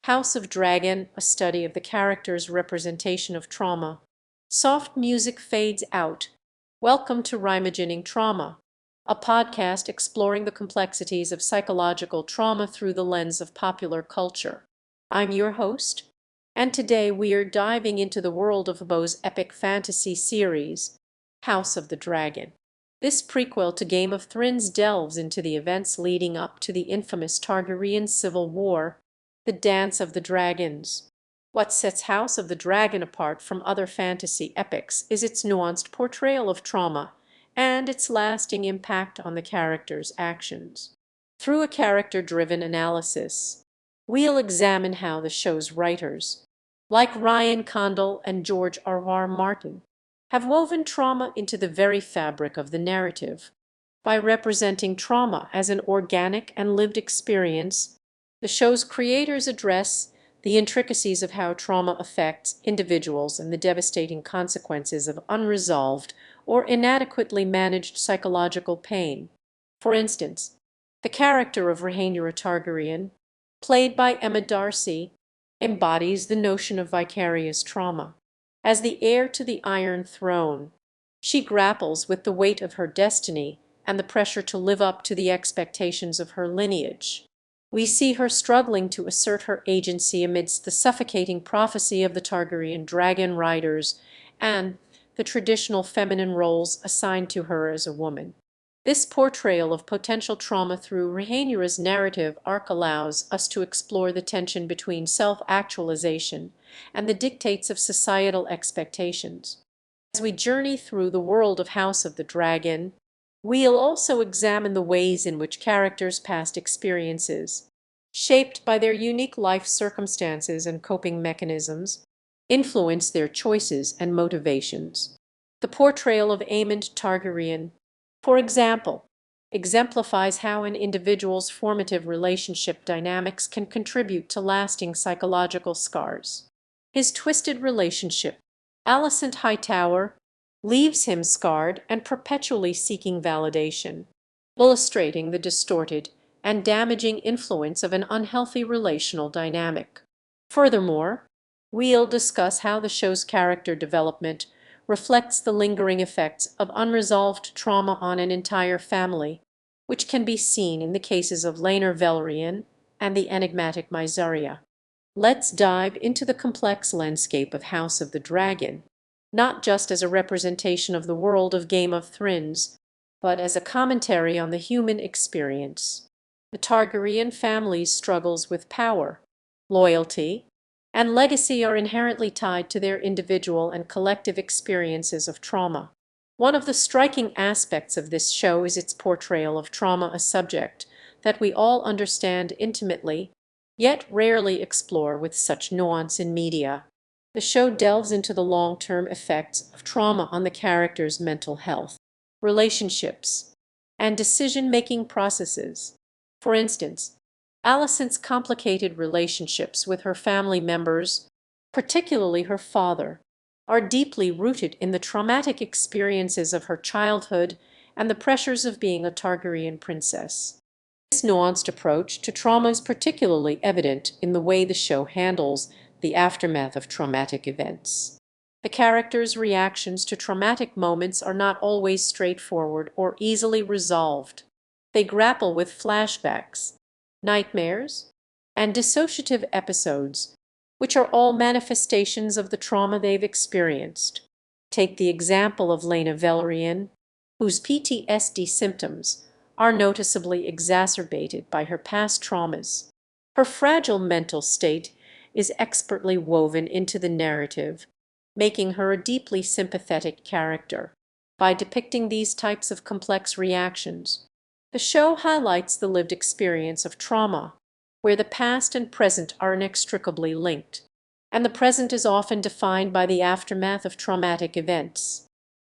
House of Dragon, a study of the character's representation of trauma. Soft music fades out. Welcome to Reimagining Trauma, a podcast exploring the complexities of psychological trauma through the lens of popular culture. I'm your host, and today we are diving into the world of Poe's epic fantasy series, House of the Dragon. This prequel to Game of Thrones delves into the events leading up to the infamous Targaryen civil war, the Dance of the Dragons. What sets House of the Dragon apart from other fantasy epics is its nuanced portrayal of trauma and its lasting impact on the character's actions. Through a character-driven analysis, we'll examine how the show's writers, like Ryan Condal and George R.R. Martin, have woven trauma into the very fabric of the narrative. By representing trauma as an organic and lived experience, the show's creators address the intricacies of how trauma affects individuals and the devastating consequences of unresolved or inadequately managed psychological pain. For instance, the character of Rhaenyra Targaryen, played by Emma Darcy, embodies the notion of vicarious trauma. As the heir to the Iron Throne, she grapples with the weight of her destiny and the pressure to live up to the expectations of her lineage. We see her struggling to assert her agency amidst the suffocating prophecy of the Targaryen dragon riders and the traditional feminine roles assigned to her as a woman. This portrayal of potential trauma through Rhaenyra's narrative arc allows us to explore the tension between self-actualization and the dictates of societal expectations. As we journey through the world of House of the Dragon, we'll also examine the ways in which characters' past experiences, shaped by their unique life circumstances and coping mechanisms, influence their choices and motivations. The portrayal of Aemond Targaryen, for example, exemplifies how an individual's formative relationship dynamics can contribute to lasting psychological scars. His twisted relationship, Alicent Hightower, leaves him scarred and perpetually seeking validation, illustrating the distorted and damaging influence of an unhealthy relational dynamic. Furthermore, we'll discuss how the show's character development reflects the lingering effects of unresolved trauma on an entire family, which can be seen in the cases of Laenor Velaryon and the enigmatic Mysaria. Let's dive into the complex landscape of House of the Dragon, not just as a representation of the world of Game of Thrones, but as a commentary on the human experience. The Targaryen family's struggles with power, loyalty, and legacy are inherently tied to their individual and collective experiences of trauma. One of the striking aspects of this show is its portrayal of trauma, a subject that we all understand intimately, yet rarely explore with such nuance in media. The show delves into the long-term effects of trauma on the character's mental health, relationships, and decision-making processes. For instance, Alicent's complicated relationships with her family members, particularly her father, are deeply rooted in the traumatic experiences of her childhood and the pressures of being a Targaryen princess. This nuanced approach to trauma is particularly evident in the way the show handles the aftermath of traumatic events. The characters' reactions to traumatic moments are not always straightforward or easily resolved. They grapple with flashbacks, nightmares, and dissociative episodes, which are all manifestations of the trauma they've experienced. Take the example of Laenor Velaryon, whose PTSD symptoms are noticeably exacerbated by her past traumas. Her fragile mental state is expertly woven into the narrative, making her a deeply sympathetic character. By depicting these types of complex reactions, the show highlights the lived experience of trauma, where the past and present are inextricably linked, and the present is often defined by the aftermath of traumatic events.